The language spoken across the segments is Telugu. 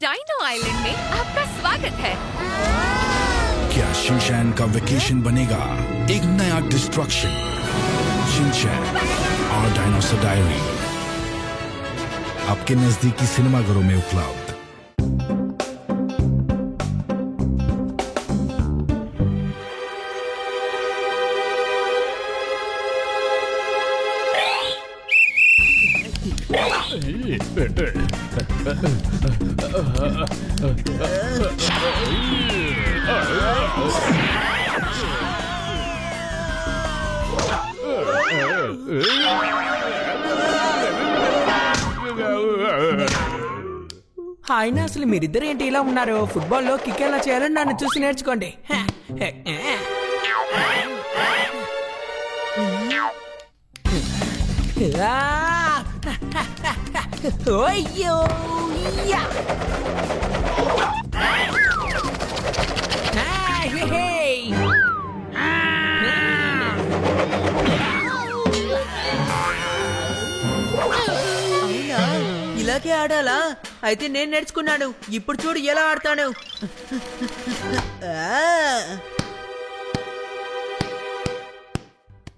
डायनो आइलैंड में आपका स्वागत है। क्या शिनचैन का वेकेशन बनेगा एक नया डिस्ट्रक्शन? शिनचैन और डायनासोर डायरी आपके नजदीकी सिनेमाघरों में उपलब्ध। ఆయన అసలు మీరిద్దరు ఏంటి ఇలా ఉన్నారు? ఫుట్బాల్లో కిక్ ఎలా చేయాలని నన్ను చూసి నేర్చుకోండి. అయ్యో ఇలాగే ఆడాలా? అయితే నేను నేర్చుకున్నాను. ఇప్పుడు చూడు ఎలా ఆడతాను.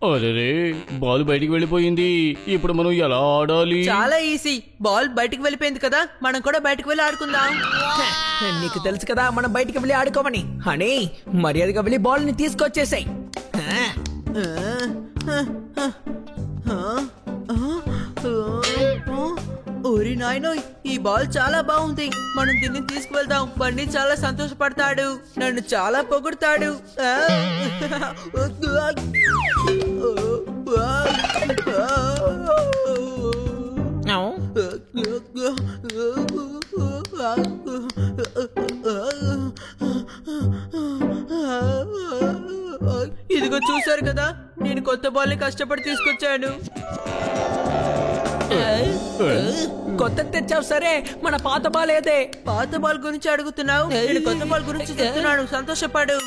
అరే బాల్ బయటికి వెళ్ళిపోయింది. ఇప్పుడు మనం ఎలా ఆడాలి? చాలా ఈజీ. బాల్ బయటికి వెళ్ళిపోయింది కదా, మనం కూడా బయటికి వెళ్ళి ఆడుకుందాం. నీకు తెలుసు కదా మనం బయటికి వెళ్ళి ఆడుకోమని. అని మర్యాదగా వెళ్ళి బాల్ ని తీసుకొచ్చేసాయి. ఓరి నాయనో, ఈ బాల్ చాలా బాగుంది. మనం దీన్ని తీసుకువెళ్దాం. బండి చాలా సంతోషపడతాడు, నన్ను చాలా పొగుడతాడు. ఇదిగో చూసారు కదా, నేను కొత్త బాల్ ని కష్టపడి తీసుకొచ్చాను. కొత్త తెచ్చావు సరే, మన పాత బాల్ ఏదే? పాత బాల్ గురించి అడుగుతున్నావు? నేను కొత్త బాల్ గురించి చెప్తున్నాను, సంతోషపడు.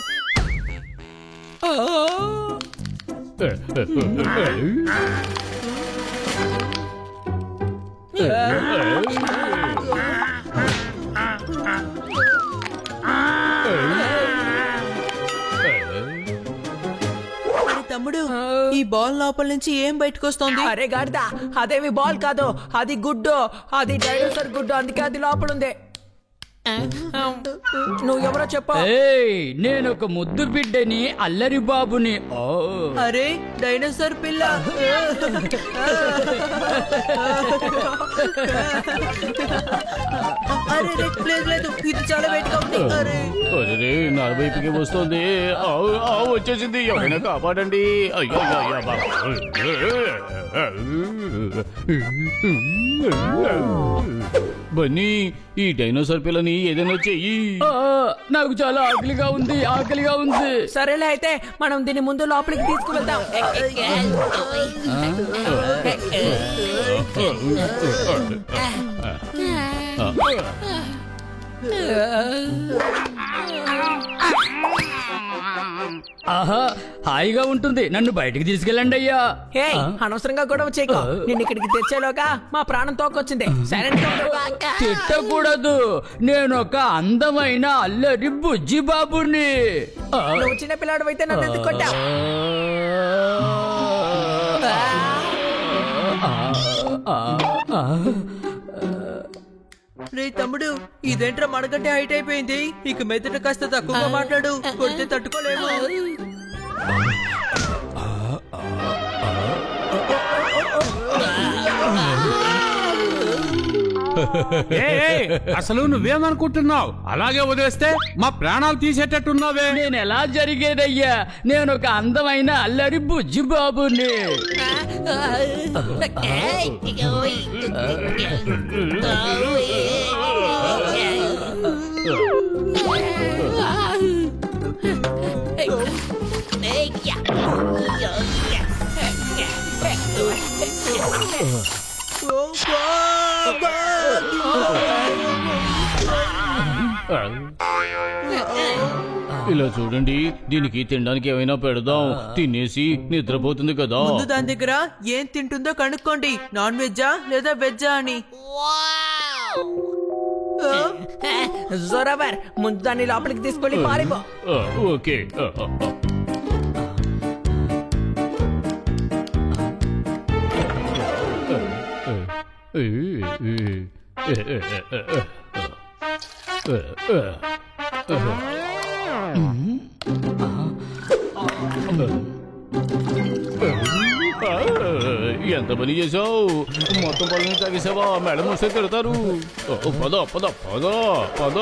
తమ్ముడు, ఈ బాల్ లోపల నుంచి ఏం బయటకు వస్తుంది? అరే గాడిదా, అదేమి బాల్ కాదు, అది గుడ్డు. అది డైనోసార్ గుడ్డు, అందుకే అది లోపల ఉంది. నువ్వు ఎవరో చెప్పు. నేను ఒక ముద్దు బిడ్డని, అల్లరి బాబుని. అరే డైనోసార్ పిల్ల. అరే లేదు లేదు, ఇది చాలా వెయిట్గా ఉంది. అరే అరే నా వైపుకి వస్తుంది. వచ్చేసింది, ఎవరైనా కాపాడండి. అయ్యో బన్నీ, ఈ డైనోసార్ పిల్లని ఏదైనా చెయ్యి. నాకు చాలా ఆకలిగా ఉంది. సరేలే, అయితే మనం దీని ముందు లోపలికి తీసుకువెళ్దాం. ఆహా, హాయిగా ఉంటుంది. నన్ను బయటికి తీసుకెళ్ళండి అయ్యా. అనవసరంగా గొడవ చేయకు. నిన్ను ఇక్కడికి తెచ్చేలోగా మా ప్రాణం తోకొచ్చింది. తిట్టకూడదు. నేను ఒక అందమైన అల్లరి బుజ్జి బాబుని. నువ్వు చిన్న పిల్లాడు అయితే నన్ను ఎందుకు కొట్టావు? రే తమ్ముడు, ఇదేంట్రా మనకంటే హైట్ అయిపోయింది. ఇక మెదట కాస్త తక్కువగా మాట్లాడు, కొడితే తట్టుకోలేము. అసలు నువ్వేమనుకుంటున్నావు? అలాగే వదిలేస్తే మా ప్రాణాలు తీసేటట్టున్నావే. నేను ఎలా జరిగేదయ్యా? నేను ఒక అందమైన అల్లరి బుజ్జి బాబుని. ఇలా చూడండి, దీనికి తినడానికి ఏమైనా పెడదాం. తినేసి నిద్రపోతుంది కదా. ముందు దాని దగ్గర ఏం తింటుందో కనుక్కోండి. నాన్ వెజ్జా లేదా వెజ్జా అని. జోరావర్ ముందు దాన్ని లోపలికి తీసుకెళ్ళి పారిపో. ఓకే. ఎంత పని చేసావు? మొత్తం పనులు తాగేసావా? మేడం వస్తే తిడతారు. పద పద పద పద.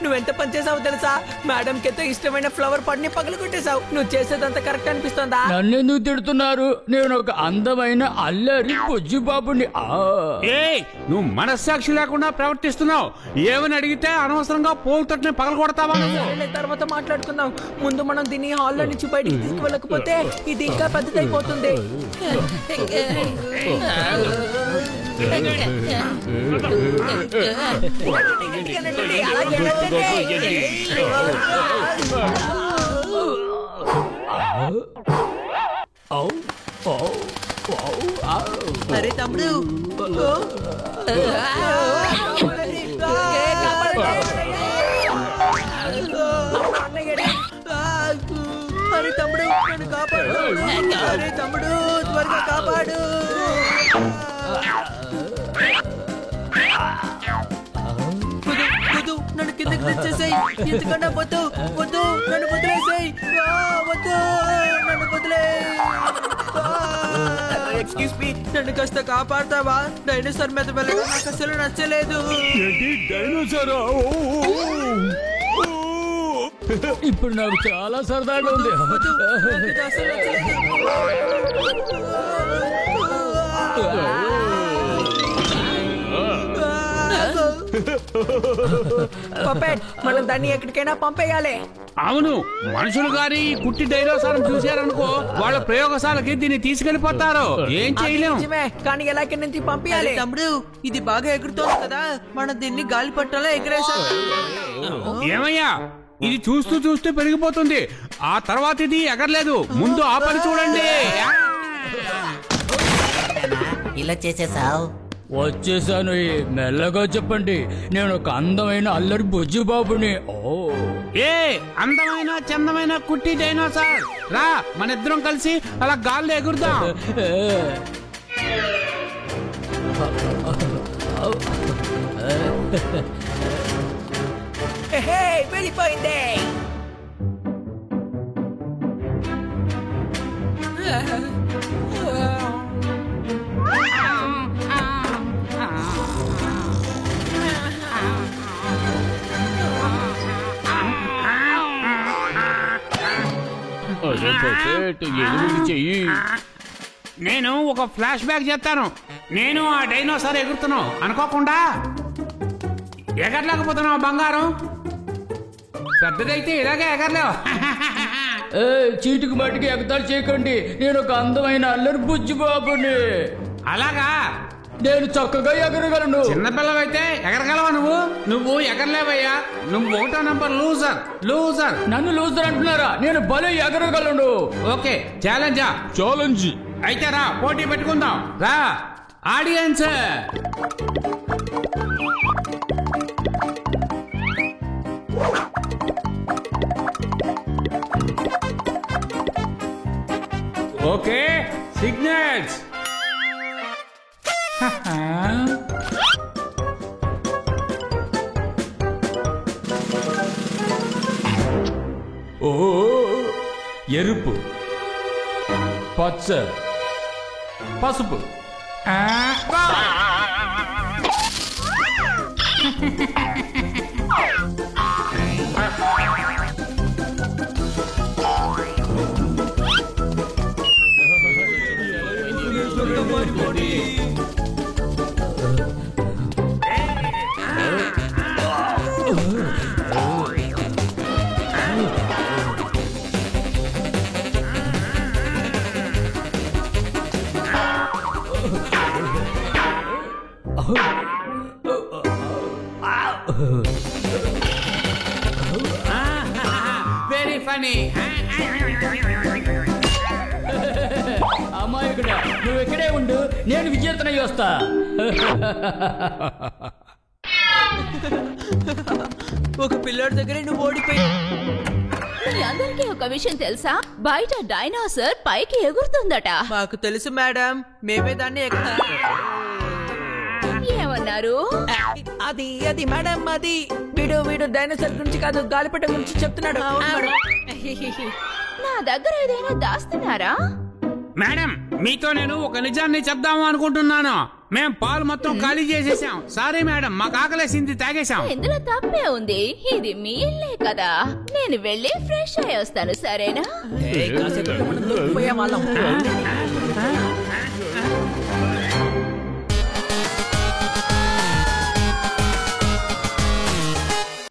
నువ్వెంత పని చేసావు తెలుసా? మేడం కి ఎంతో ఇష్టమైన ఫ్లవర్ పడిని పగలు కొట్టేశావు. నువ్వు చేసేదంతా కరెక్ట్ అనిపిస్తుందా? నన్ను ఎందుకు తిడుతున్నారు? నేను ఒక అందమైన అల్లరి బుజ్జిబాబుని. ఏయ్, నువ్వు మనస్సాక్షి లేకుండా ప్రవర్తిస్తున్నావు. ఏమని అడిగితే అనవసరంగా పోల్తోటి పగలు కొడతావా? తర్వాత మాట్లాడుకుందాం. ముందు మనం దీన్ని హాల్లో నుంచి బయటికి తీసుకువెళ్ళకపోతే ఇది ఇంకా పెద్దదైపోతుంది. అరే తమ్ముడు, అరే తమ్ముడు నన్ను కాపాడు. అరే తమ్ముడు త్వరగా కాపాడు. నన్ను కిందకి తెచ్చేసాయి. ఎందుకన్నా వద్దు వద్దు, నన్ను వదిలేసాయి. వద్దు, నన్ను వదిలే. ఎక్స్క్యూజ్ మీ, నన్ను కాస్త కాపాడతావా? డైనోసార్ మీద వెళ్ళడం నాకు అసలు నచ్చలేదు. ఇప్పుడు నాకు చాలా సరదాగా ఉంది. వద్దు, నాకు ఇది అసలు నచ్చలేదు. పపెట్, మనం దాన్ని ఎక్కడికైనా పంపేయాలి. అవును, మనుషులు గారి కుట్టి డైనోసార్ చూశారనుకో, వాళ్ళ ప్రయోగశాలకి దీన్ని తీసుకెళ్లిపోతారు. ఏం చేయలేము. నిజమే, కానీ ఎలాగ నుంచి పంపించాలి? తమ్ముడు, ఇది బాగా ఎగురుతోంది కదా, మనం దీన్ని గాలిపట్టంలో ఎగరేసాం. ఏమయ్యా, ఇది చూస్తూ చూస్తూ పెరిగిపోతుంది. ఆ తర్వాత ఇది ఎగరలేదు. ముందు ఆ పని చూడండి. ఇలా చేసేసావు. వచ్చేసాను. మెల్లగా చెప్పండి. నేను ఒక అందమైన అల్లరి బుజ్జిబాబుని. ఏ అందమైన చందమైన కుట్టి డైనోసార్, రా మన ఇద్దరం కలిసి అలా గాల్లో ఎగురుదాం. వెళ్ళిపోయింది. చెయ్యి. నేను ఒక ఫ్లాష్ బ్యాక్ చేస్తాను. నేను ఆ డైనోసార్ ఎగురుతున్నావు అనుకోకుండా ఎగరలేకపోతున్నావు బంగారం. పెద్దదైతే ఇలాగే ఎగరలేవు. చీటికి మట్టికి ఎగతాళి చేయకండి. నేను ఒక అందమైన అల్లరి బుజ్జిబాబుని. అలాగా? నేను చక్కగా ఎగరగలను. చిన్నపిల్లవైతే ఎగరగలవా? నువ్వు ఎగరలేవయ్యా. నువ్వు 1వ నంబర్ లూజర్. లూజర్. నన్ను లూజర్ అంటున్నారా? నేను భలే ఎగరగలను. ఓకే, ఛాలెంజా? ఛాలెంజ్ అయితే రా, పోటీ పెట్టుకుందాం. రా ఆడియన్స్. Okay, signals. ఓ, ఎరుపు, పచ్చ, పసుపు. Very funny. నేను విజేతనై వస్తా. ఒక పిల్లోడి దగ్గర నువ్వు ఓడిపోయి. మీ అందరికీ ఒక విషయం తెలుసా? బయట డైనోసార్ పైకి ఎగురుతుందట. మాకు తెలుసు మేడం, మేమే దాన్ని ఏమన్నారు? అది అది మేడం, అది వీడు డైనోసార్ గురించి కాదు, గాలిపటం గురించి చెప్తున్నాడు. నా దగ్గర ఏదైనా దాస్తున్నారా? మేడం, మీతో నేను ఒక నిజాన్ని చెప్దాము అనుకుంటున్నాను. మేం పాలు మొత్తం ఖాళీ చేసేసాం. సారీ మేడం, మాకు ఆకలేసింది, తాగేశాం. ఇందులో తప్పే ఉంది. ఇది మీ ఇల్లే కదా. నేను వెళ్ళి ఫ్రెష్ అయ్యి వస్తాను, సరేనా? కాసేపు మనం దొరికిపోయే వాళ్ళం.